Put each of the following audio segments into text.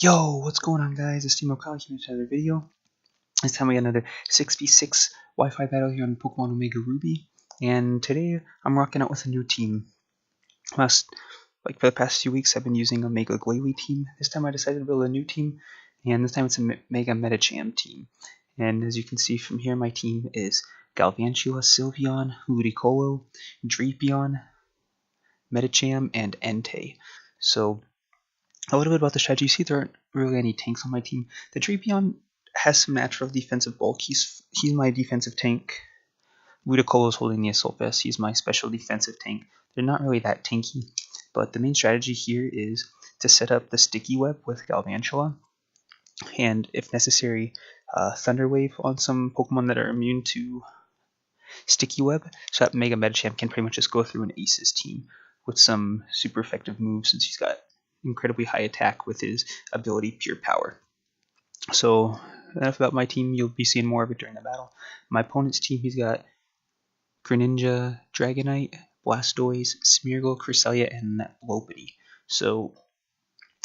Yo, what's going on, guys? It's Team O'Connor here with another video. This time we got another 6v6 Wi-Fi battle here on Pokemon Omega Ruby, and today I'm rocking out with a new team. For the past few weeks, I've been using Omega Glalie team. This time I decided to build a new team, and this time it's a Mega Medicham team. And as you can see from here, my team is Galvantula, Sylveon, Ludicolo, Drapion, Medicham, and Entei. So a little bit about the strategy. You see there aren't really any tanks on my team. The Drapion has some natural defensive bulk. He's my defensive tank. Ludicolo is holding the Assault Vest. He's my special defensive tank. They're not really that tanky, but the main strategy here is to set up the Sticky Web with Galvantula, and if necessary, Thunder Wave on some Pokemon that are immune to Sticky Web, so that Mega Medicham can pretty much just go through an Aces team with some super effective moves, since he's got incredibly high attack with his ability Pure Power. So enough about my team. You'll be seeing more of it during the battle. My opponent's team, he's got Greninja, Dragonite, Blastoise, Smeargle, Cresselia, and Lopunny. So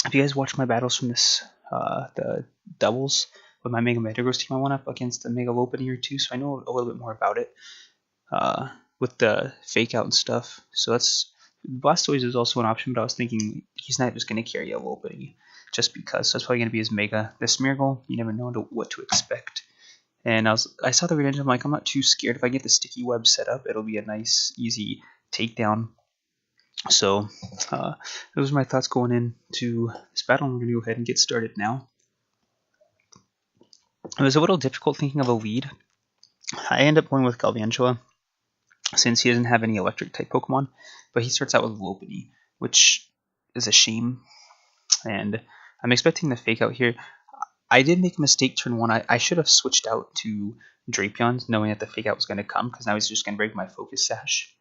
if you guys watch my battles from this the doubles with my Mega Metagross team, I went up against the Mega Lopunny or two, so I know a little bit more about it with the fake out and stuff. So that's Blastoise is also an option, but I was thinking he's not just going to carry a Lopunny just because. So that's probably going to be his Mega. The Smeargle, you never know what to expect. And I saw the Greninja, I'm like, I'm not too scared. If I get the Sticky Web set up, it'll be a nice, easy takedown. So those are my thoughts going into this battle. I'm going to go ahead and get started now. It was a little difficult thinking of a lead. I end up going with Galvantula, since he doesn't have any electric type Pokemon, but he starts out with Lopunny, which is a shame. And I'm expecting the fake out here. I did make a mistake turn one. I should have switched out to Drapion, knowing that the fake out was going to come, because now he's just going to break my Focus Sash.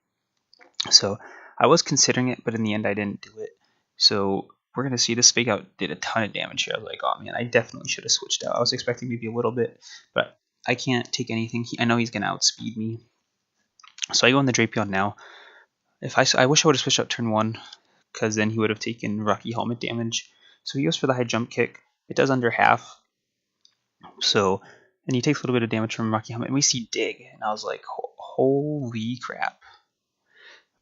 So I was considering it, but in the end I didn't do it. So we're going to see this fake out did a ton of damage here. I was like, oh man, I definitely should have switched out. I was expecting maybe a little bit, but I can't take anything. I know he's going to outspeed me. So I go on the Drapion now. I wish I would have switched out turn one, because then he would have taken Rocky Helmet damage. So he goes for the high jump kick. It does under half. So, and he takes a little bit of damage from Rocky Helmet. And we see Dig, and I was like, holy crap.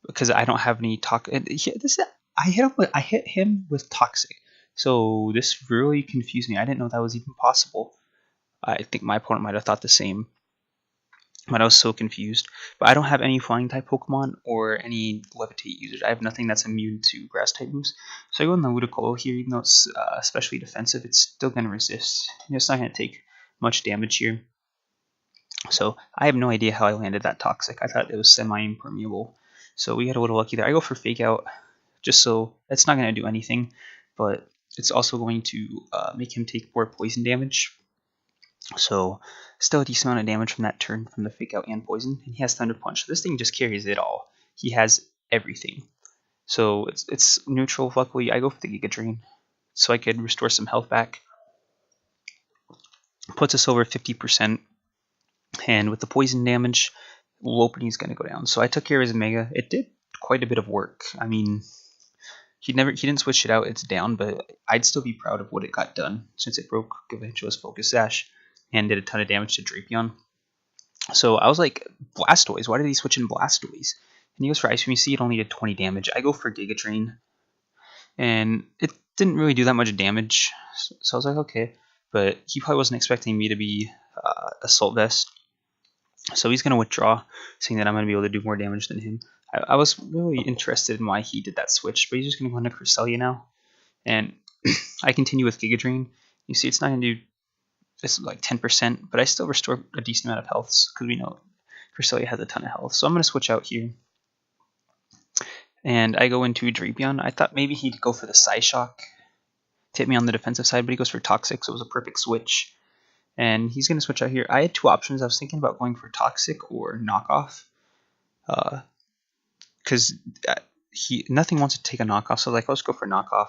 Because I don't have any I hit him with Toxic. So this really confused me. I didn't know that was even possible. I think my opponent might have thought the same, but I was so confused. But I don't have any flying type Pokemon or any levitate users. I have nothing that's immune to grass type moves. So I go on the Ludicolo here. Even though it's especially defensive, it's still going to resist. It's not going to take much damage here. So I have no idea how I landed that Toxic. I thought it was semi-impermeable. So we got a little lucky there. I go for Fake Out, just so it's not going to do anything, but it's also going to make him take more poison damage. So still a decent amount of damage from that turn from the Fake Out and poison. And he has Thunder Punch. So this thing just carries it all. He has everything. So it's neutral. Luckily, I go for the Giga Drain so I could restore some health back. Puts us over 50%. And with the poison damage, Lopunny's going to go down. So I took care of his Mega. It did quite a bit of work. I mean, he didn't switch it out. It's down, but I'd still be proud of what it got done, since it broke Galvantula's Focus Sash and did a ton of damage to Drapion. So I was like, Blastoise, why did he switch in Blastoise? And he goes for Ice Beam. You see it only did 20 damage. I go for Giga Drain, and it didn't really do that much damage. So I was like, okay. But he probably wasn't expecting me to be Assault Vest. So he's going to withdraw, saying that I'm going to be able to do more damage than him. I was really interested in why he did that switch, but he's just going to go into Cresselia now. And I continue with Giga Drain. You see it's not going to do, it's like 10%, but I still restore a decent amount of health, because we know Cresselia has a ton of health. So I'm going to switch out here. And I go into Drapion. I thought maybe he'd go for the Psyshock to hit me on the defensive side, but he goes for Toxic, so it was a perfect switch. And he's going to switch out here. I had two options. I was thinking about going for Toxic or Knockoff, because nothing wants to take a Knockoff. So like, let's go for Knockoff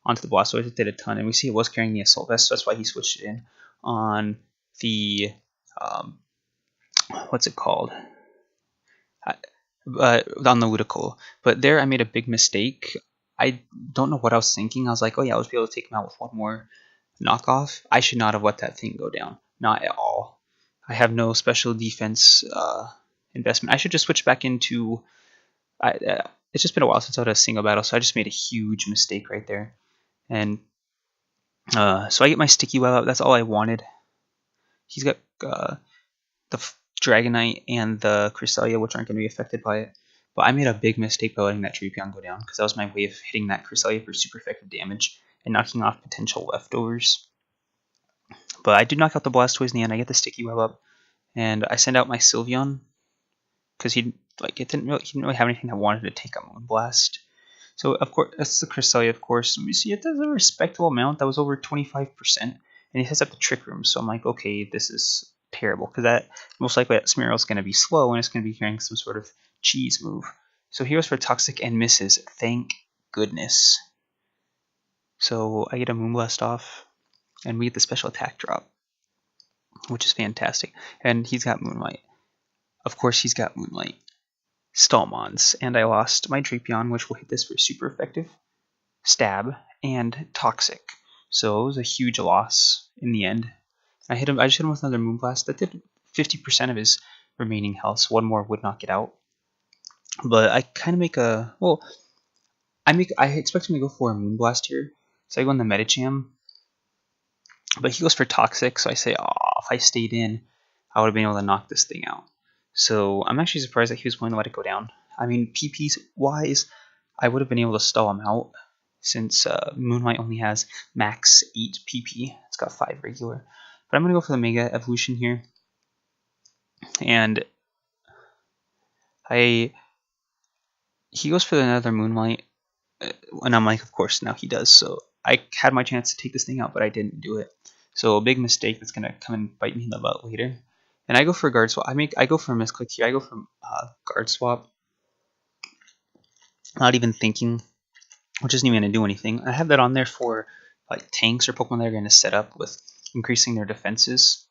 onto the Blastoise. It did a ton, and we see it was carrying the Assault Vest, so that's why he switched it in on the what's it called? On the Ludicolo. But there I made a big mistake. I don't know what I was thinking. I was like, oh yeah, I'll just be able to take him out with one more knockoff. I should not have let that thing go down. Not at all. I have no special defense investment. I should just switch back into... it's just been a while since I had a single battle, so I just made a huge mistake right there. And so I get my sticky web up. That's all I wanted. He's got the Dragonite and the Cresselia, which aren't going to be affected by it. But I made a big mistake by letting that Drapion go down, because that was my way of hitting that Cresselia for super effective damage and knocking off potential leftovers. But I do knock out the Blastoise in the end. I get the sticky web up, and I send out my Sylveon, because he didn't really have anything that wanted to take a Moonblast. So of course that's the Cresselia, of course. You see, it does a respectable amount. That was over 25%, and he has up the Trick Room. So I'm like, okay, this is terrible, because that most likely that Smearl is going to be slow, and it's going to be carrying some sort of cheese move. So he goes for Toxic and misses. Thank goodness. So I get a Moonblast off, and we get the special attack drop, which is fantastic. And he's got Moonlight. Of course, he's got Moonlight. Stallmons, and I lost my Drapion, which will hit this for super effective, stab, and toxic. So it was a huge loss in the end. I just hit him with another Moonblast. That did 50% of his remaining health, so one more would knock it out. But I kind of make a... Well, I expect him to go for a Moonblast here. So I go on the Medicham. But he goes for Toxic, so I say, oh, if I stayed in, I would have been able to knock this thing out. So I'm actually surprised that he was willing to let it go down. I mean, PP-wise, I would have been able to stall him out, since Moonlight only has max 8 PP. It's got 5 regular. But I'm going to go for the Mega Evolution here. And he goes for another Moonlight. And I'm like, of course, now he does. So I had my chance to take this thing out, but I didn't do it. So a big mistake that's going to come and bite me in the butt later. And I go for a Guard Swap. I go for a misclick here. I go for Guard Swap. Not even thinking, which isn't even going to do anything. I have that on there for like tanks or Pokemon that are going to set up with increasing their defenses.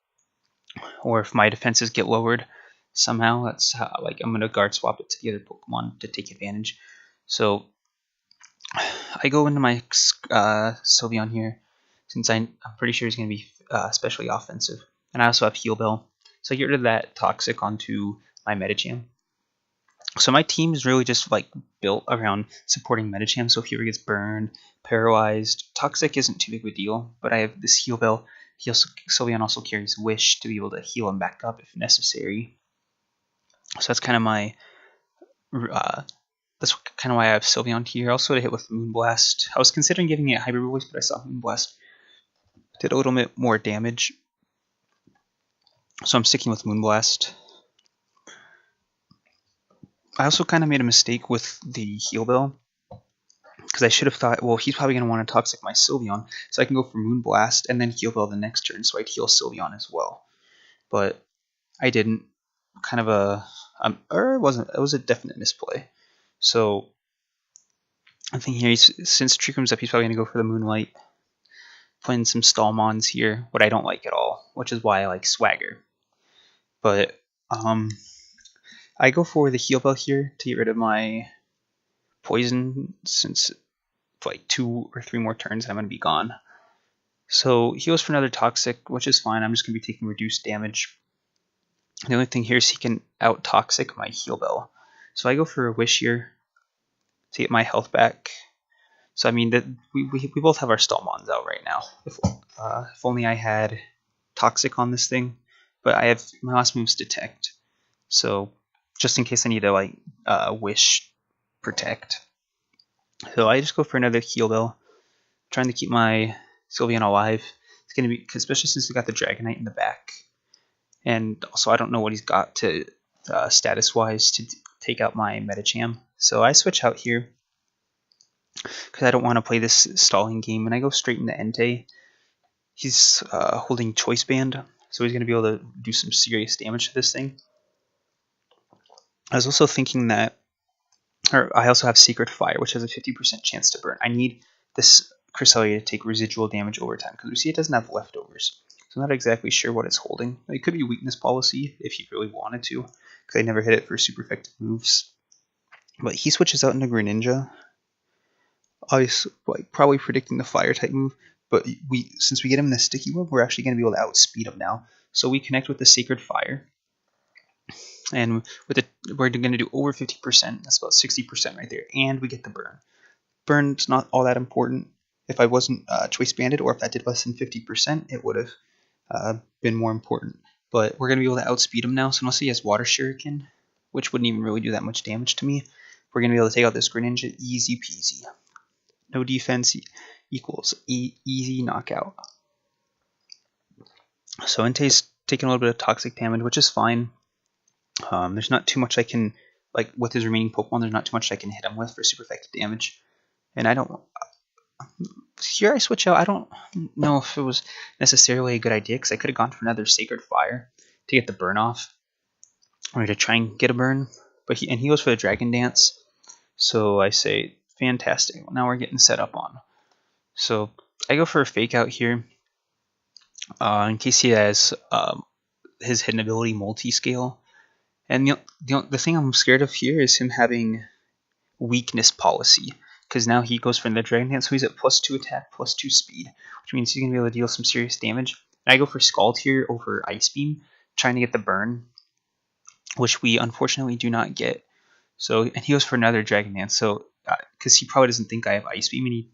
Or if my defenses get lowered somehow, that's how, like, I'm going to Guard Swap it to the other Pokemon to take advantage. So I go into my Sylveon here, since I'm pretty sure he's going to be especially offensive. And I also have Heal Bell. So I get rid of that Toxic onto my Medicham. So my team is really just like built around supporting Medicham. So if he ever gets burned, paralyzed, Toxic isn't too big of a deal. But I have this Heal Bell. Sylveon also carries Wish to be able to heal him back up if necessary. So that's kind of my... that's kind of why I have Sylveon here. Also to hit with Moonblast. I was considering giving it Hybrid Voice, but I saw Moonblast did a little bit more damage. So I'm sticking with Moonblast. I also kind of made a mistake with the Heal Bell, because I should have thought, well, he's probably going to want to Toxic my Sylveon, so I can go for Moonblast and then Heal Bell the next turn, so I'd heal Sylveon as well. But I didn't. Kind of a... or it wasn't. It was a definite misplay. So I think here, since Trick Room's up, he's probably going to go for the Moonlight. Playing some Stallmons here, what I don't like at all, which is why I like Swagger. But I go for the Heal Bell here to get rid of my Poison, since like 2 or 3 more turns I'm going to be gone. So he goes for another Toxic, which is fine. I'm just going to be taking reduced damage. The only thing here is he can out-Toxic my Heal Bell. So I go for a Wish here to get my health back. So I mean, that we both have our Stallmons out right now. If only I had Toxic on this thing. But I have my last move's Detect. So just in case I need to like Wish Protect. So I just go for another Heal Bell, trying to keep my Sylveon alive. It's gonna be, especially since we got the Dragonite in the back, and also I don't know what he's got to status-wise to take out my Medicham. So I switch out here because I don't want to play this stalling game, and I go straight into Entei. He's holding Choice Band, so he's gonna be able to do some serious damage to this thing. I was also thinking that, or I also have Secret Fire, which has a 50% chance to burn. I need this Cresselia to take residual damage over time, because we see it doesn't have leftovers. So I'm not exactly sure what it's holding. It could be Weakness Policy if he really wanted to, because I never hit it for super effective moves. But he switches out into Greninja. obviously, like, probably predicting the fire type move, but since we get him in the sticky web, we're actually going to be able to outspeed him now. So we connect with the Sacred Fire, and with it, we're going to do over 50%. That's about 60% right there, and we get the burn. Burn's not all that important. If I wasn't choice banded, or if that did less than 50%, it would have been more important. But we're going to be able to outspeed him now, so unless he has Water Shuriken, which wouldn't even really do that much damage to me, we're going to be able to take out this Greninja easy peasy. No defense equals easy knockout. So Entei's taking a little bit of toxic damage, which is fine. There's not too much I can, like, with his remaining Pokemon, there's not too much I can hit him with for super effective damage. And I don't, here I switch out. I don't know if it was necessarily a good idea, because I could have gone for another Sacred Fire to get the burn off, or to try and get a burn. But he goes for the Dragon Dance. So I say, fantastic. Well, now we're getting set up on. So I go for a Fake Out here, in case he has his hidden ability Multi-Scale. And the thing I'm scared of here is him having Weakness Policy, because now he goes for the Dragon Dance, so he's at +2 attack, +2 speed, which means he's going to be able to deal some serious damage. And I go for Scald here over Ice Beam, trying to get the burn, which we unfortunately do not get. So, and he goes for another Dragon Dance, so because he probably doesn't think I have Ice Beam, and he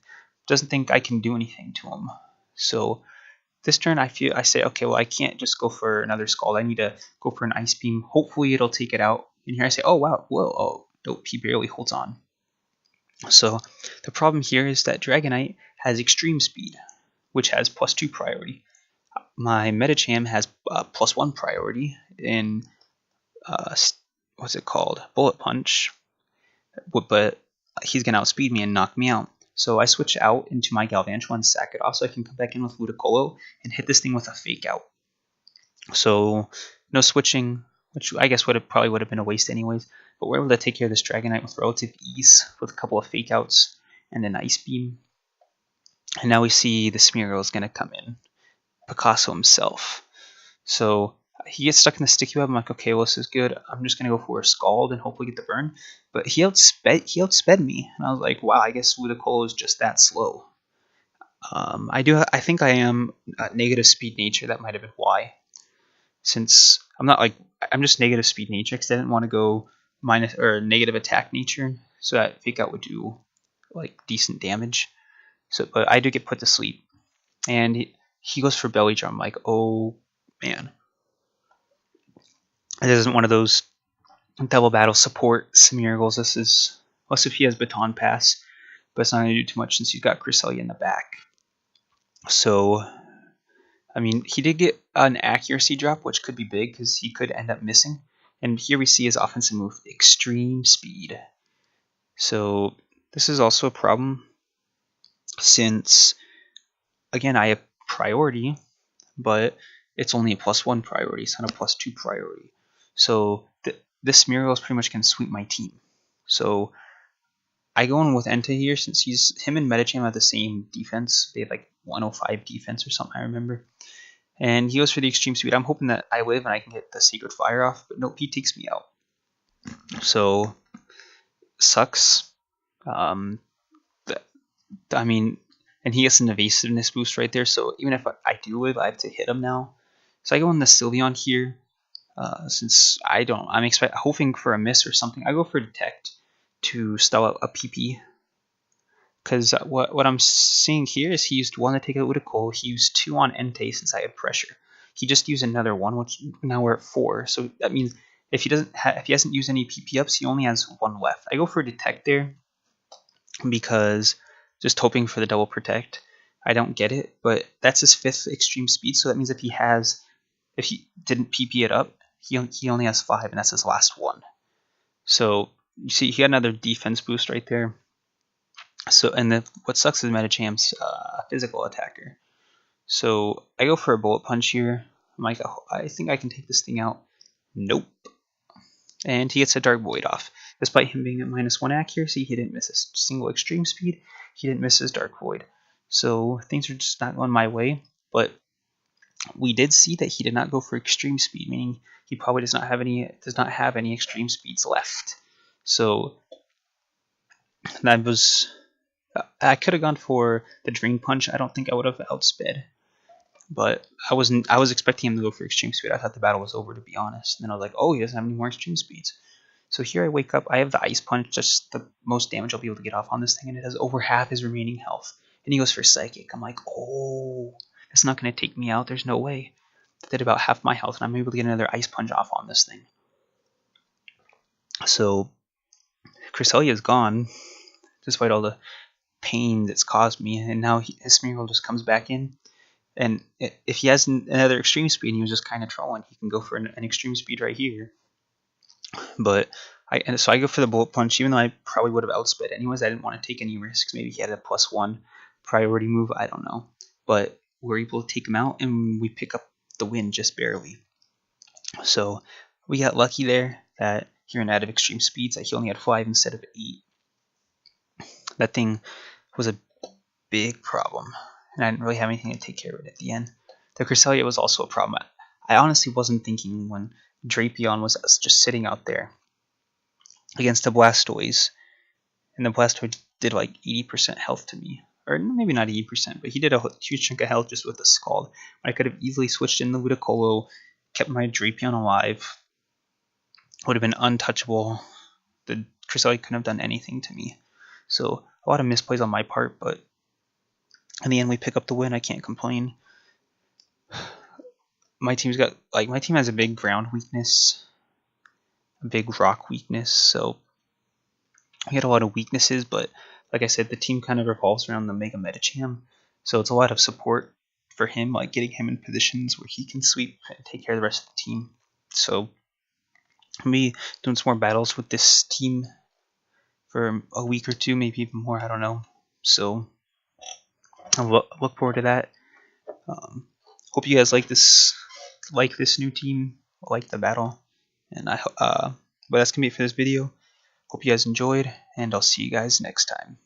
doesn't think I can do anything to him. So this turn I say, okay, well, I can't just go for another Scald. I need to go for an Ice Beam. Hopefully it'll take it out. And here I say, oh wow, whoa, oh nope, he barely holds on. So the problem here is that Dragonite has Extreme Speed, which has +2 priority. My Medicham has +1 priority in what's it called, Bullet Punch, but he's gonna outspeed me and knock me out. So I switch out into my Galvantula and sack it off, so I can come back in with Ludicolo and hit this thing with a Fake Out. So no switching, which I guess probably would have been a waste anyways. But we're able to take care of this Dragonite with relative ease, with a couple of Fake Outs and an Ice Beam. And now we see the Smeargle is going to come in, Picasso himself. So he gets stuck in the sticky web. I'm like, okay, well, this is good. I'm just going to go for a Scald and hopefully get the burn. But he outsped me, and I was like, wow, I guess Ludicolo is just that slow. I think I am negative speed nature. That might have been why. Since I'm just negative speed nature, because I didn't want to go minus or negative attack nature, so that Fake Out would do like decent damage. So, but I do get put to sleep, and he goes for Belly Drum. Like, oh man, this isn't one of those double battle support Smeargles. This is, unless if he has Baton Pass, but it's not going to do too much since he's got Cresselia in the back. So, I mean, he did get an accuracy drop, which could be big because he could end up missing. And here we see his offensive move, Extreme Speed. So this is also a problem since, again, I have priority, but it's only a +1 priority. It's not a +2 priority. So this Smeargle is pretty much going to sweep my team. So I go in with Entei here since him and Medicham have the same defense. They have like 105 defense or something, I remember. And he goes for the Extreme Speed. I'm hoping that I live and I can get the Sacred Fire off, but nope, he takes me out. So, sucks. I mean, and he gets an evasiveness boost right there, so even if I do live, I have to hit him now. So I go in the Sylveon here, since I'm hoping for a miss or something. I go for Detect to stall out a PP. Because what I'm seeing here is he used 1 to take out Ludicolo. He used 2 on Entei since I had pressure. He just used another 1, which now we're at 4. So that means if he hasn't used any PP ups, he only has 1 left. I go for Detect there because just hoping for the double protect. I don't get it, but that's his 5th Extreme Speed. So that means if he didn't PP it up, he only has 5, and that's his last 1. So you see, he got another defense boost right there. So, and what sucks is Medicham's physical attacker. So I go for a Bullet Punch here. I'm like, oh, I think I can take this thing out. Nope. And he gets a Dark Void off. Despite him being at -1 accuracy, he didn't miss a single Extreme Speed. He didn't miss his Dark Void. So things are just not going my way. But we did see that he did not go for Extreme Speed, meaning he probably does not have any Extreme Speeds left. So that was I could have gone for the Drain Punch. I don't think I would have outsped, but I was expecting him to go for Extreme Speed. I thought the battle was over, to be honest. And then I was like, oh, he doesn't have any more Extreme Speeds. So here I wake up. I have the Ice Punch, just the most damage I'll be able to get off on this thing, and it has over half his remaining health. And he goes for Psychic. I'm like, oh, it's not going to take me out. There's no way. I did about half my health, and I'm able to get another Ice Punch off on this thing. So Cresselia is gone, despite all the pain that's caused me, and now his Smeargle just comes back in. And if he has another Extreme Speed and he was just kind of trolling, he can go for an Extreme Speed right here. But so I go for the Bullet Punch, even though I probably would have outsped anyways. I didn't want to take any risks. Maybe he had a +1 priority move. I don't know. But we're able to take him out, and we pick up the win just barely. So we got lucky there that he ran out of Extreme Speeds. He only had 5 instead of 8. That thing was a big problem, and I didn't really have anything to take care of it at the end. The Cresselia was also a problem. I honestly wasn't thinking when Drapion was just sitting out there against the Blastoise, and the Blastoise did like 80% health to me. Or maybe not 80%, but he did a huge chunk of health just with the Scald. I could have easily switched in the Ludicolo, kept my Drapion alive, would have been untouchable. The Cresselia couldn't have done anything to me. So a lot of misplays on my part, but in the end we pick up the win. I can't complain. My team has a big ground weakness, a big rock weakness, so we had a lot of weaknesses, but like I said, the team kind of revolves around the Mega Medicham, so it's a lot of support for him, like getting him in positions where he can sweep and take care of the rest of the team. So me doing some more battles with this team for a week or two, maybe even more, I don't know. So I'll look forward to that. Hope you guys like this new team, like the battle, and but that's gonna be it for this video. Hope you guys enjoyed, and I'll see you guys next time.